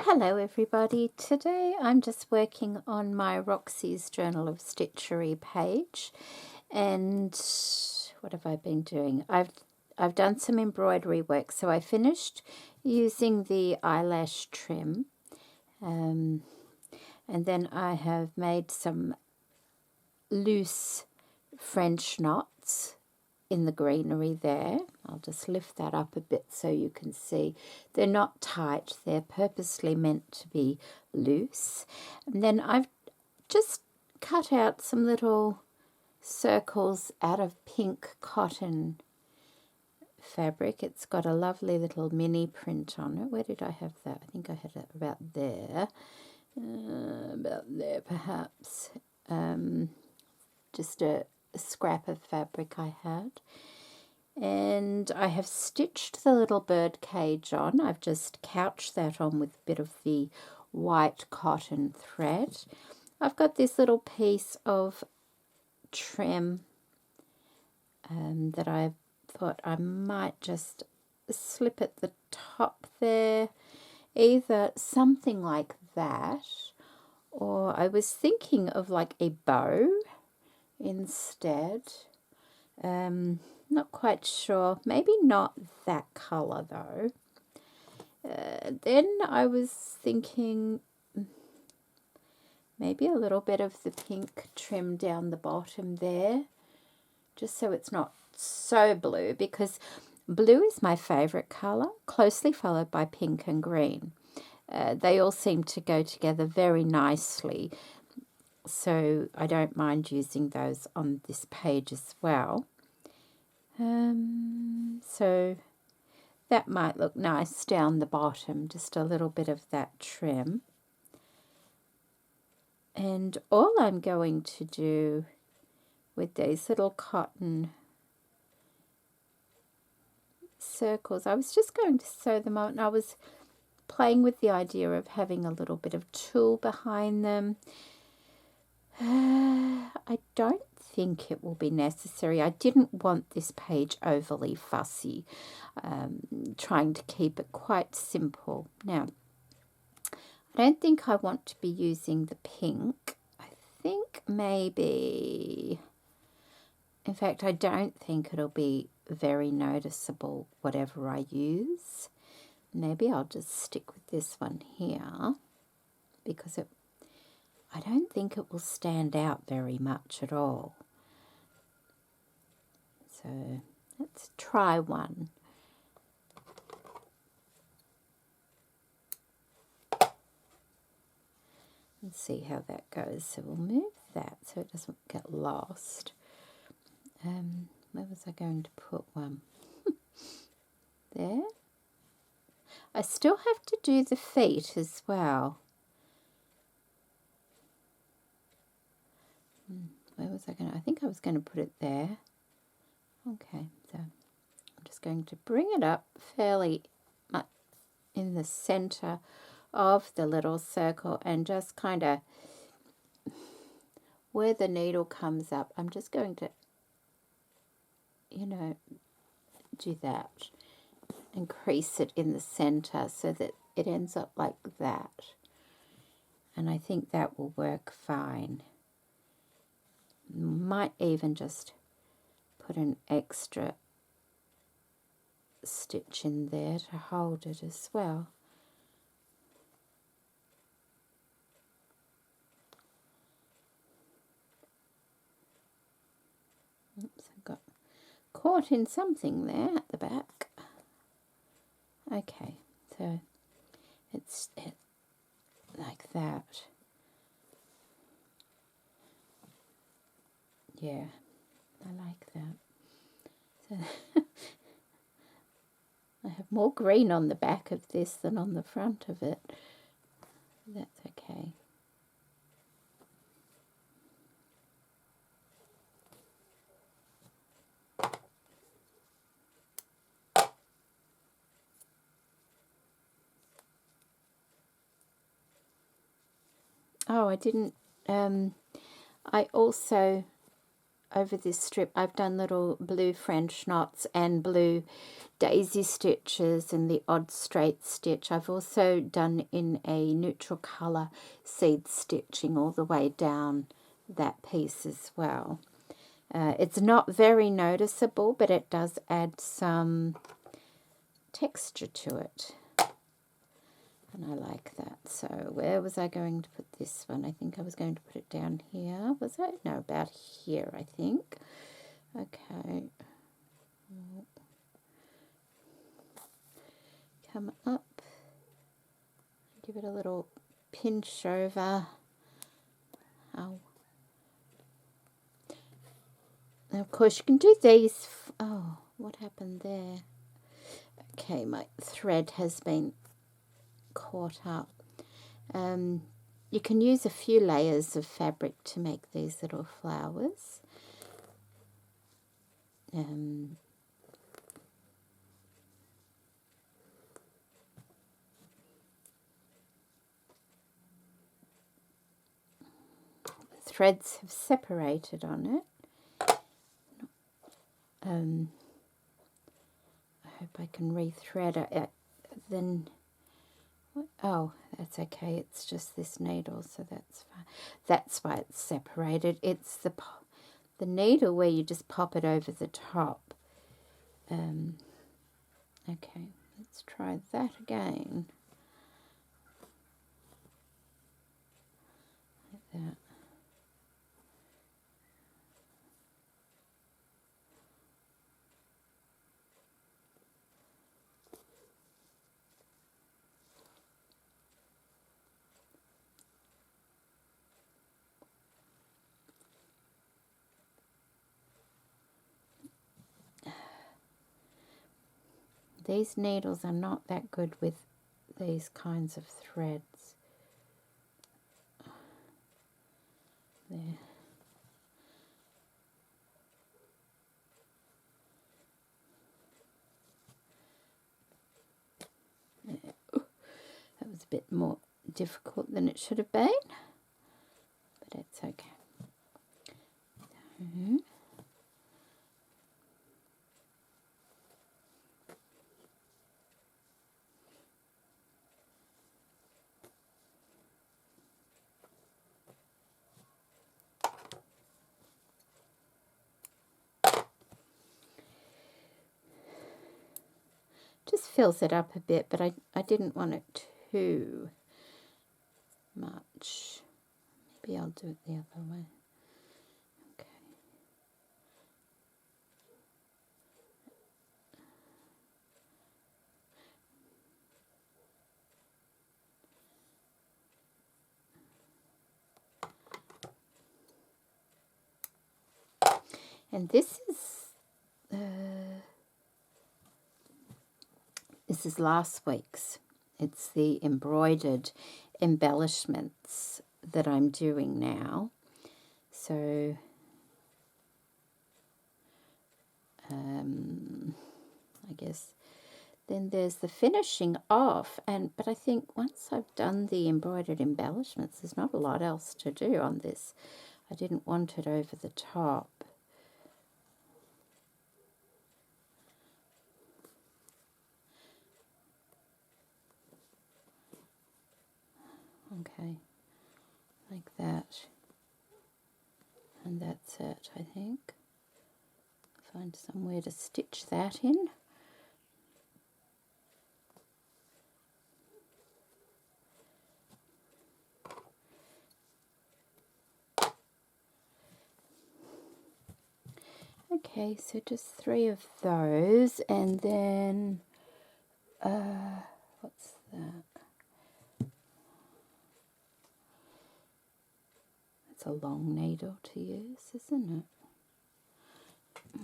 Hello everybody, today I'm just working on my Roxy's Journal of Stitchery page, and what have I been doing? I've done some embroidery work. So I finished using the eyelash trim, and then I have made some loose French knots in the greenery there. I'll just lift that up a bit so you can see. They're not tight, they're purposely meant to be loose. And then I've just cut out some little circles out of pink cotton fabric. It's got a lovely little mini print on it. Where did I have that? I think I had it about there. About there perhaps. Just a scrap of fabric I had, and I have stitched the little bird cage on. I've just couched that on with a bit of the white cotton thread. I've got this little piece of trim that I thought I might just slip at the top there, either something like that, or I was thinking of like a bow instead. Not quite sure. Maybe not that colour though. Then I was thinking maybe a little bit of the pink trim down the bottom there, just so it's not so blue, because blue is my favourite colour, closely followed by pink and green. They all seem to go together very nicely, so I don't mind using those on this page as well. So that might look nice down the bottom, just a little bit of that trim. And all I'm going to do with these little cotton circles, I was just going to sew them on, and I was playing with the idea of having a little bit of tulle behind them. I don't think it will be necessary. I didn't want this page overly fussy, trying to keep it quite simple. Now, I don't think I want to be using the pink. I think maybe, in fact, I don't think it'll be very noticeable whatever I use. Maybe I'll just stick with this one here, because I don't think it will stand out very much at all. So let's try one. And see how that goes. So we'll move that so it doesn't get lost. Where was I going to put one? There. I still have to do the feet as well. Where was I going to? I think I was going to put it there. Okay, so I'm just going to bring it up fairly much in the center of the little circle, and just kind of where the needle comes up, I'm just going to, do that and crease it in the center so that it ends up like that. And I think that will work fine. Might even just put an extra stitch in there to hold it as well. Oops, I got caught in something there at the back. Okay, so it's like that. Yeah, I like that. So I have more green on the back of this than on the front of it. That's okay. Oh, I didn't, I also over this strip I've done little blue French knots and blue daisy stitches and the odd straight stitch. I've also done in a neutral colour seed stitching all the way down that piece as well. It's not very noticeable, but it does add some texture to it. And I like that. So where was I going to put this one? I think I was going to put it down here. Was I? No, about here, I think. Okay. Come up. Give it a little pinch over. Oh. Now, of course, you can do these. Oh, what happened there? Okay, my thread has been caught up. You can use a few layers of fabric to make these little flowers. The threads have separated on it. I hope I can rethread it. Then, oh, that's okay. It's just this needle, so that's fine. That's why it's separated. It's the needle where you just pop it over the top. Okay, let's try that again. Like that. These needles are not that good with these kinds of threads. There. That was a bit more difficult than it should have been, but it's okay. Just fills it up a bit, but I didn't want it too much. Maybe I'll do it the other way. Okay. And this is last week's. It's the embroidered embellishments that I'm doing now. So I guess then there's the finishing off, but I think once I've done the embroidered embellishments, there's not a lot else to do on this. I didn't want it over the top. Okay, like that. And that's it, I think. Find somewhere to stitch that in. Okay, so just 3 of those, and then what's that? It's a long needle to use, isn't it?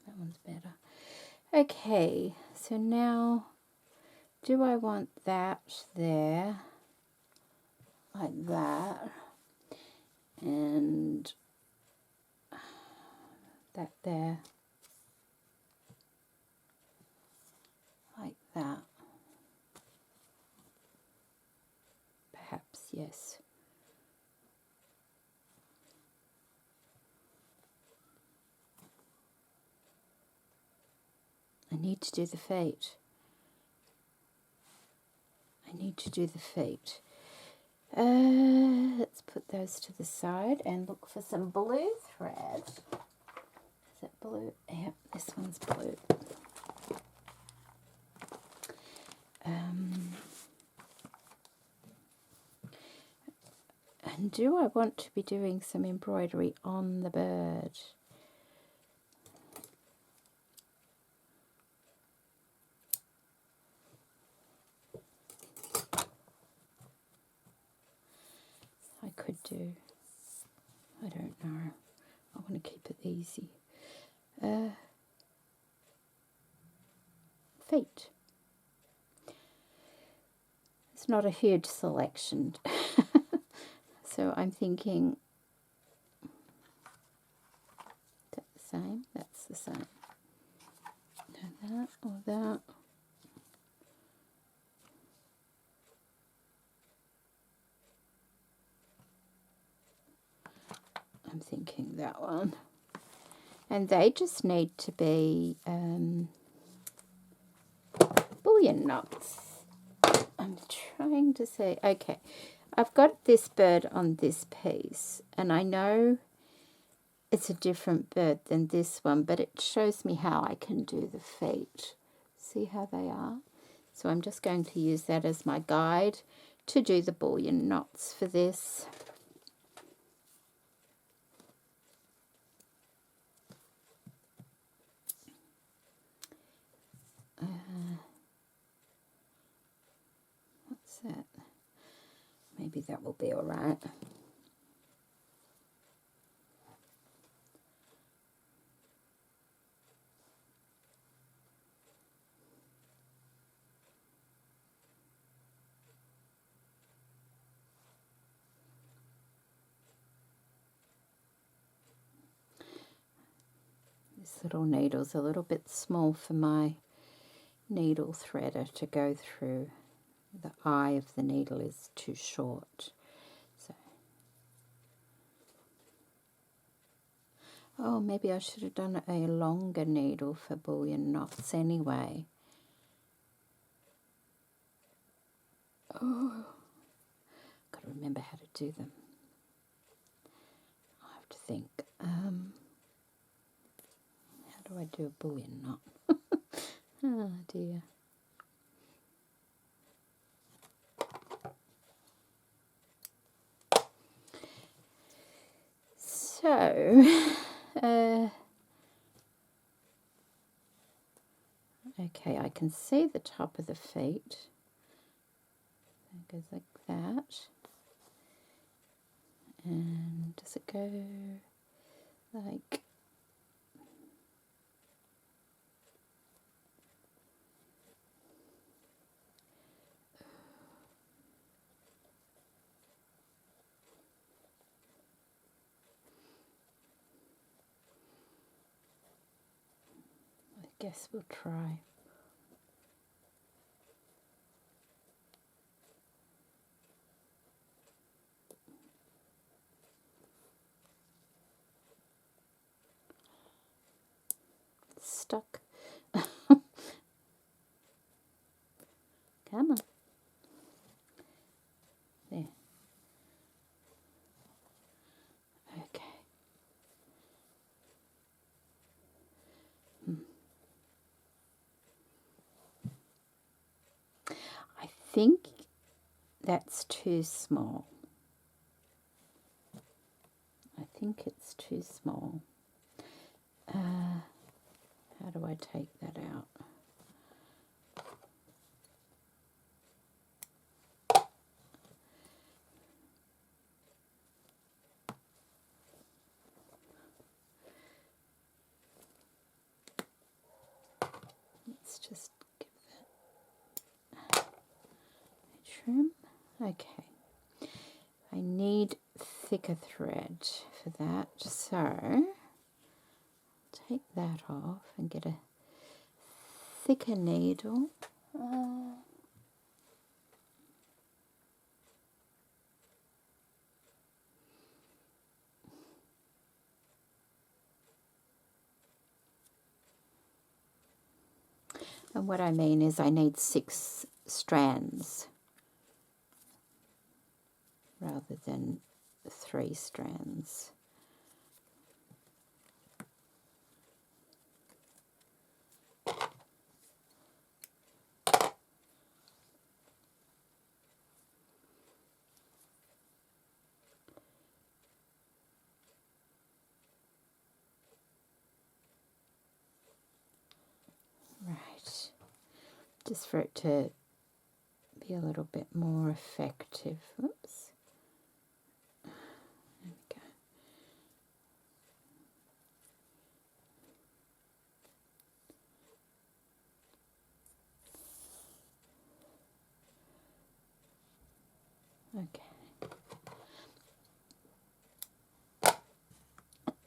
That one's better. Okay, so now, do I want that there, like that, and that there, like that? Perhaps, yes. need to do the feet. I need to do the feet. Let's put those to the side and look for some blue thread. Is it blue? Yep, this one's blue. And do I want to be doing some embroidery on the bird? I could do, I don't know. I want to keep it easy. Feet. It's not a huge selection. So I'm thinking, is that the same? That's the same. No, that or that. I'm thinking that one. And they just need to be bullion knots. I'm trying to say, okay, I've got this bird on this piece, and I know it's a different bird than this one, but it shows me how I can do the feet. See how they are? So I'm just going to use that as my guide to do the bullion knots for this. What's that? Maybe that will be all right. This little needle's a little bit small for my needle threader to go through. The eye of the needle is too short. So, oh, maybe I should have done a longer needle for bullion knots anyway. Oh, got to remember how to do them. I have to think. How do I do a bullion knot? Oh dear. So, okay, I can see the top of the feet. It goes like that. And does it go like... I guess we'll try. Stuck. Come on. There. Okay. I think that's too small. I think it's too small. How do I take that out? Let's just give that a trim. Okay. I need thicker thread for that, so take that off and get a thicker needle. And what I mean is I need 6 strands rather than 3 strands. Right, just for it to be a little bit more effective. Oops. There we go. Okay.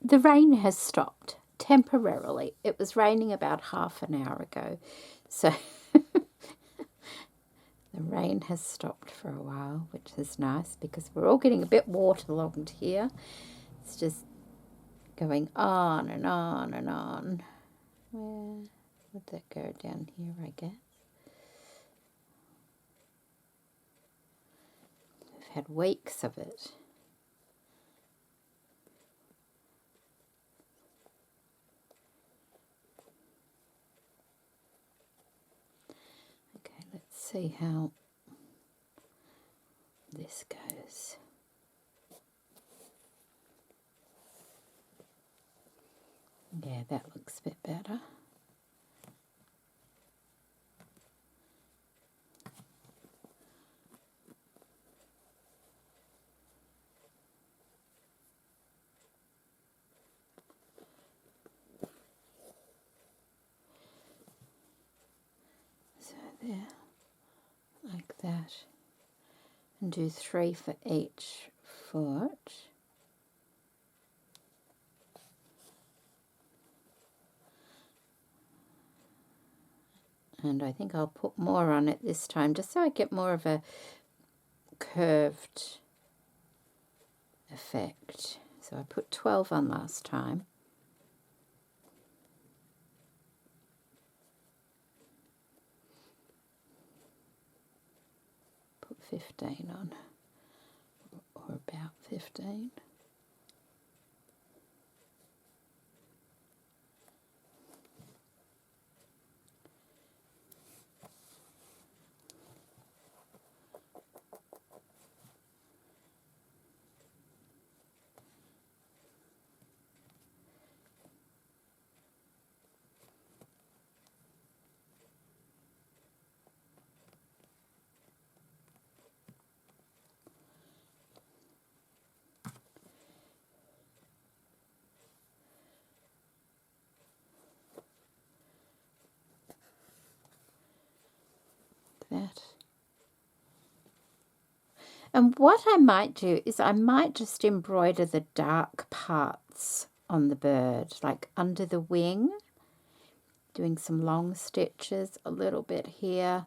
The rain has stopped temporarily. It was raining about half an hour ago, so the rain has stopped for a while, which is nice because we're all getting a bit waterlogged here. It's just going on and on and on. Where would that go? Down here, I guess. We've had weeks of it. Okay, let's see how this goes. Yeah, that looks a bit better. So there, like that. And do 3 for each foot. And I think I'll put more on it this time, just so I get more of a curved effect. So I put 12 on last time. Put 15 on, or about 15. That. And what I might do is I might just embroider the dark parts on the bird, like under the wing, doing some long stitches, a little bit here,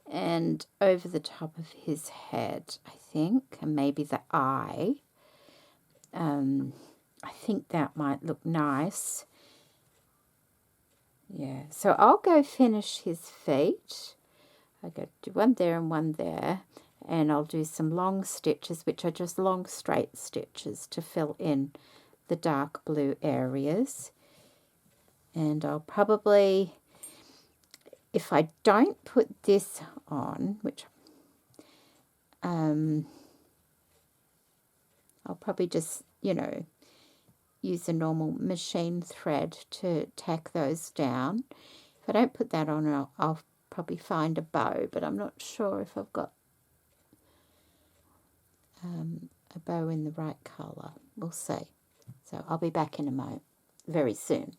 and over the top of his head, I think, and maybe the eye. I think that might look nice. Yeah, so I'll go finish his feet. I go do one there and one there, and I'll do some long stitches, which are just long straight stitches to fill in the dark blue areas. And I'll probably, if I don't put this on, which I'll probably just, use a normal machine thread to tack those down. If I don't put that on, I'll probably find a bow, but I'm not sure if I've got a bow in the right colour. We'll see. So I'll be back in a moment, very soon.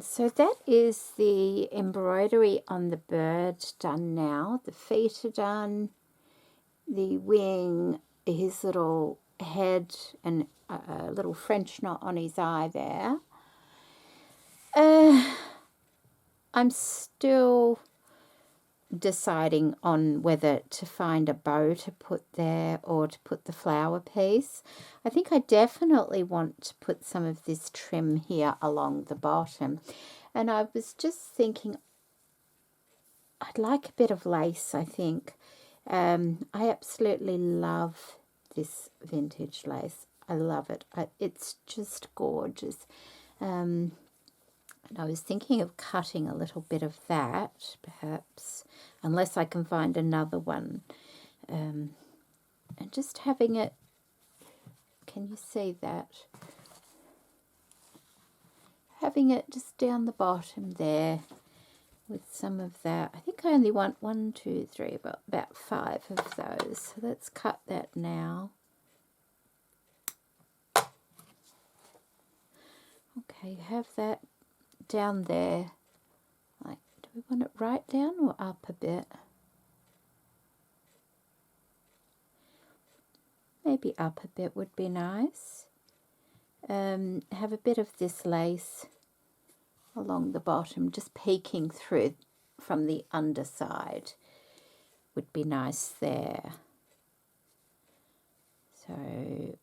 So that is the embroidery on the bird done now. The feet are done, the wing, his little head, and a little French knot on his eye there. I'm still deciding on whether to find a bow to put there or to put the flower piece. I think I definitely want to put some of this trim here along the bottom. And I was just thinking I'd like a bit of lace, I think. I absolutely love this vintage lace. I love it. It's just gorgeous. And I was thinking of cutting a little bit of that, perhaps, unless I can find another one. And just having it, can you see that? Having it just down the bottom there with some of that. I think I only want 1, 2, 3, well, about 5 of those. So let's cut that now. Okay, have that down there. Like, do we want it right down or up a bit? Maybe up a bit would be nice. Have a bit of this lace along the bottom, just peeking through from the underside would be nice there. So,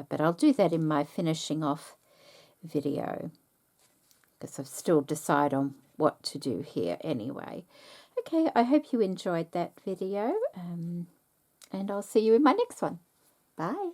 but I'll do that in my finishing off video because I've still decide on what to do here anyway. Okay, I hope you enjoyed that video, and I'll see you in my next one. Bye.